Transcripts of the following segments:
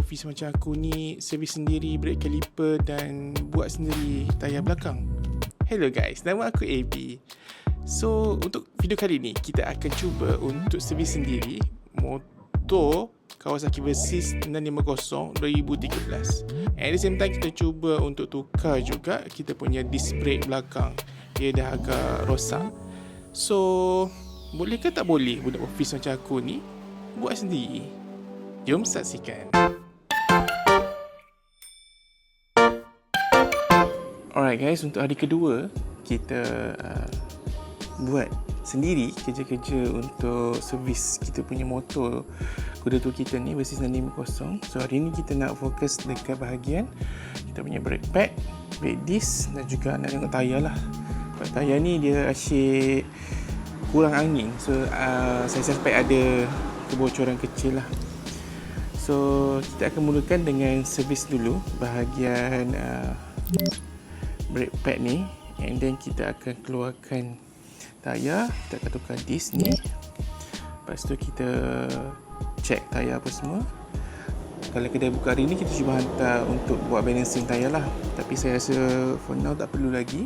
office macam aku ni, servis sendiri brake caliper dan buat sendiri tayar belakang? Hello guys, nama aku AB. So, untuk video kali ni kita akan cuba untuk servis sendiri motor Kawasaki Versys 650 2013. At the same time kita cuba untuk tukar juga kita punya disc brake belakang. Dia dah agak rosak. So, boleh ke tak boleh budak office macam aku ni buat sendiri? Jom saksikan. Alright guys, untuk hari kedua kita buat sendiri kerja-kerja untuk servis kita punya motor kuda tua kita ni Versys 650. So hari ni kita nak fokus dekat bahagian kita punya brake pad, brake disc dan juga nak tengok tayar lah. Sebab tayar ni dia asyik kurang angin. So saya suspect ada kebocoran kecil lah. So kita akan mulakan dengan servis dulu bahagian brake pad ni, and then kita akan keluarkan tayar, kita akan tukar disc ni. Lepas tu kita check tayar apa semua. Kalau kedai buka hari ni kita cuba hantar untuk buat balancing tayar lah, tapi saya rasa for now tak perlu lagi.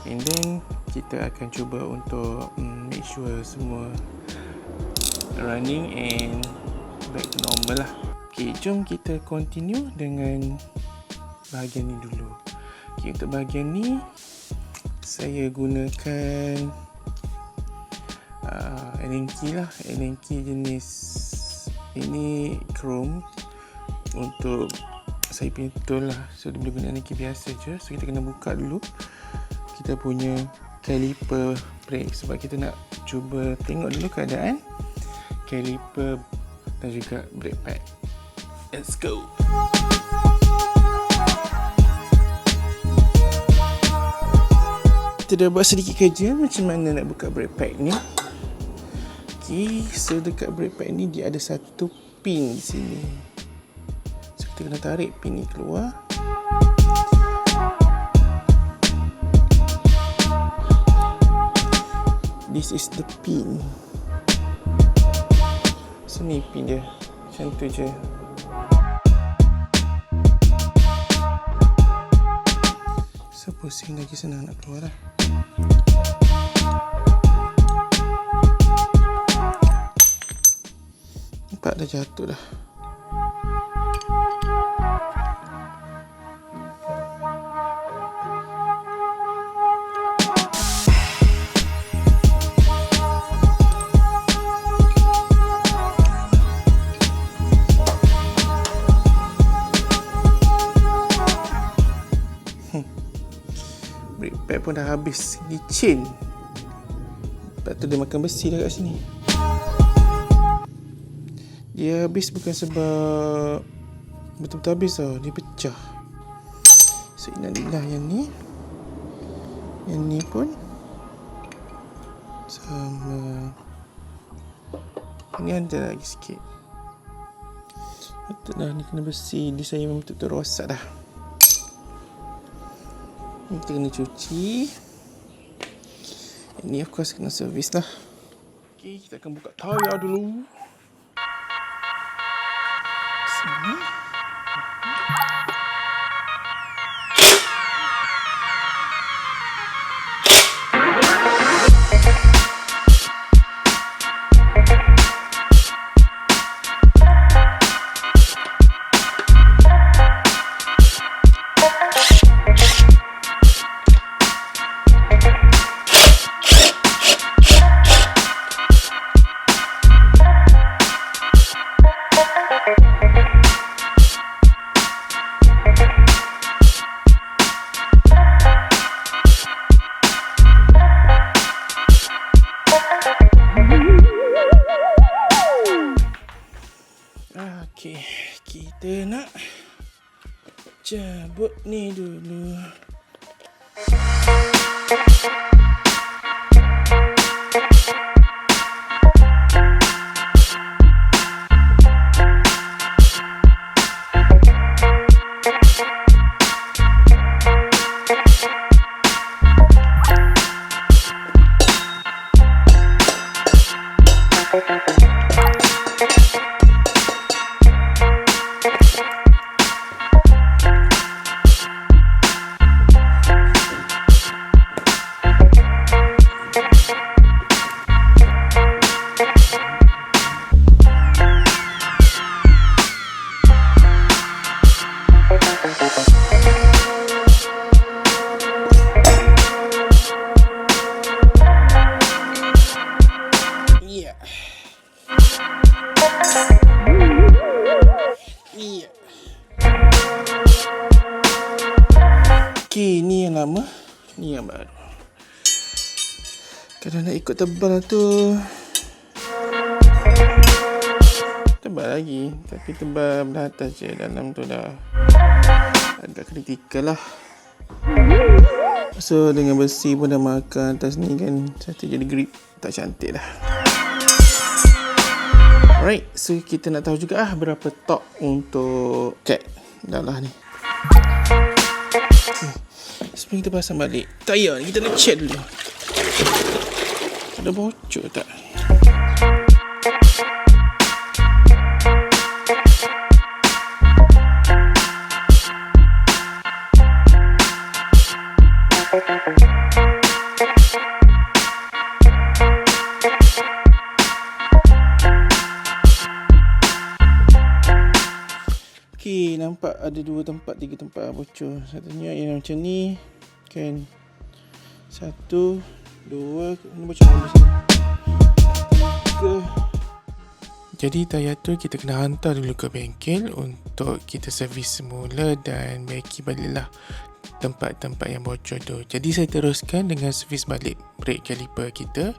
And then kita akan cuba untuk make sure semua running and back to normal lah. Okay, jom kita continue dengan bahagian ni dulu. Okay, untuk bahagian ni saya gunakan Allen key lah. Allen key jenis ini chrome untuk saya punya tool lah. So dia boleh guna Allen key biasa je. So kita kena buka dulu kita punya caliper brake sebab kita nak cuba tengok dulu keadaan caliper dan juga brake pad. Let's go. Kita dah buat sedikit kerja macam mana nak buka brake pad ni. Okay, so dekat brake pad ni dia ada satu pin di sini. So kita kena tarik pin ni keluar. This is the pin. So ni pin dia. Macam tu je. So pusing lagi senang nak keluar lah. Nampak dah jatuh dah. Brake pad pun dah habis, licin. Lepas tu dia makan besi dah kat sini. Dia habis bukan sebab betul-betul habis tau, dia pecah. So innalillah yang ni. Yang ni pun sama. Ini ada lagi sikit. Betul dah, ni kena besi. Dia saya memang betul-betul rosak dah. Kita kena cuci. Ini of course kena servis lah. Okay, kita akan buka tayar dulu. Sini. Okay, kita nak cabut ni dulu. lama, ni yang baru. Kalau nak ikut tebal tu tebal lagi, tapi tebal belah atas je, dalam tu dah agak kritikal lah. So dengan besi pun dah makan atas ni kan, satu jadi grip tak cantik lah. Alright, so kita nak tahu juga berapa torque untuk cat dalam ni. Okay. Sebelum kita pasang balik tayar ni, kita nak check dulu ada bocor tak. Okay, nampak ada 2 tempat, 3 tempat bocor. Satunya yang macam ni kan, 1, 2, ni bocor di sini. 3. Jadi tayar tu kita kena hantar dulu ke bengkel untuk kita servis semula dan baiki baliklah tempat-tempat yang bocor tu. Jadi saya teruskan dengan servis balik brake caliper kita.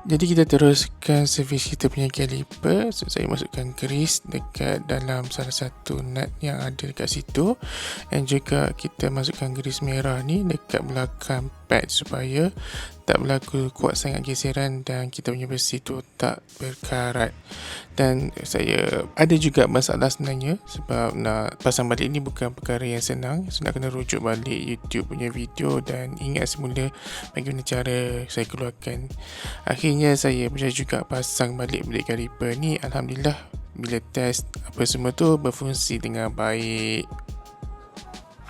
Jadi kita teruskan servis kita punya caliper. So, saya masukkan grease dekat dalam salah satu nut yang ada dekat situ, dan juga kita masukkan grease merah ni dekat belakang pad supaya tak berlaku kuat sangat geseran dan kita punya besi tu tak berkarat. Dan saya ada juga masalah sebenarnya sebab nak pasang balik ni bukan perkara yang senang. So nak kena rujuk balik YouTube punya video dan ingat semula bagaimana cara saya keluarkan. Akhirnya saya boleh juga pasang balik brake caliper ni. Alhamdulillah, bila test apa semua tu berfungsi dengan baik.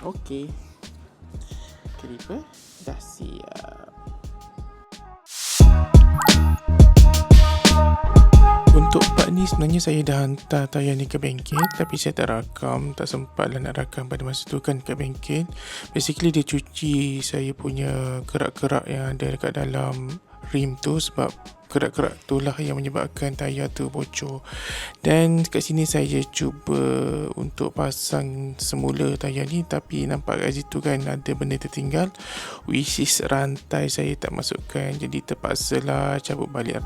Okey, caliper dah siap. Untuk part ni sebenarnya saya dah hantar tayar ni ke bengkel, tapi saya tak rakam, tak sempat lah nak rakam pada masa tu kan ke bengkel. Basically dia cuci saya punya kerak-kerak yang ada dekat dalam rim tu, sebab kerak-kerak tu lah yang menyebabkan tayar tu bocor. Dan kat sini saya cuba untuk pasang semula tayar ni, tapi nampak kat situ kan ada benda tertinggal, which is rantai saya tak masukkan, jadi terpaksalah cabut balik.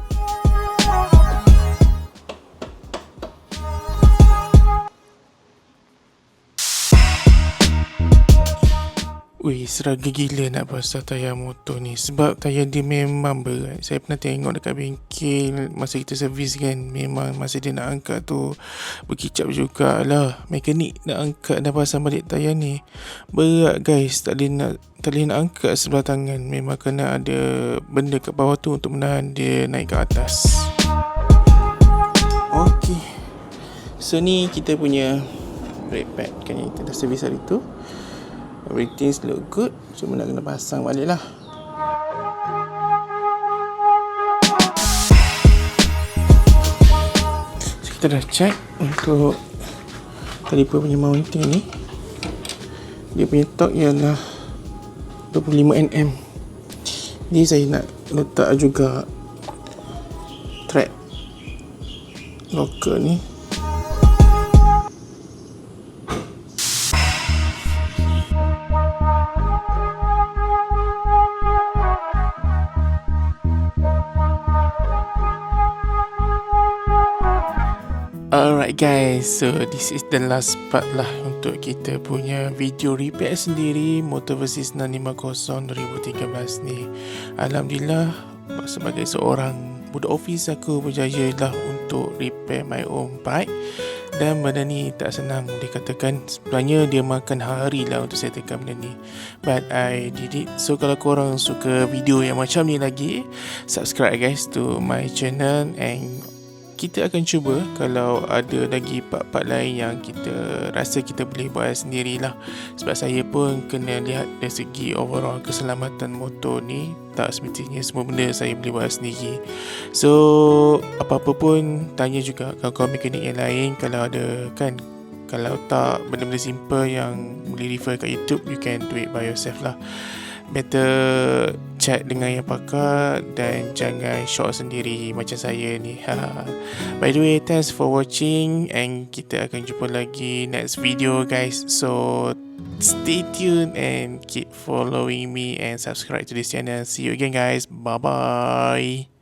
Wih, seraga gila nak pasang tayar motor ni, sebab tayar dia memang berat. Saya pernah tengok dekat bengkel masa kita servis kan, memang masa dia nak angkat tu berkicap jugalah. Mekanik nak angkat dan pasang balik tayar ni berat guys, tak boleh nak angkat sebelah tangan. Memang kena ada benda kat bawah tu untuk menahan dia naik ke atas. Okay, so ni kita punya brake pad kan, yang kita dah servis hari tu. Everything look good, cuma nak kena pasang balik lah. So, kita dah check untuk caliper punya mounting ni. Dia punya torque ialah 25 Nm. Jadi saya nak letak juga track locker ni. Alright guys, so this is the last part lah untuk kita punya video repair sendiri motor Versys 650 2013 ni. Alhamdulillah, sebagai seorang budak office aku berjaya lah untuk repair my own bike. Dan benda ni tak senang dikatakan. Sebenarnya dia makan hari lah untuk saya tekan benda ni, but I did it. So kalau korang suka video yang macam ni lagi, subscribe guys to my channel, and kita akan cuba kalau ada lagi part-part lain yang kita rasa kita boleh buat sendirilah. Sebab saya pun kena lihat dari segi overall keselamatan motor ni, tak semestinya semua benda saya boleh buat sendiri. So apa-apa pun tanya juga kawan-kawan mekanik yang lain kalau ada kan. Kalau tak, benda-benda simple yang boleh refer kat YouTube, you can do it by yourself lah. Better chat dengan yang pakar dan jangan short sendiri macam saya ni. By the way, thanks for watching, and kita akan jumpa lagi next video guys. So Stay tuned and keep following me and subscribe to this channel. See you again, guys. Bye bye.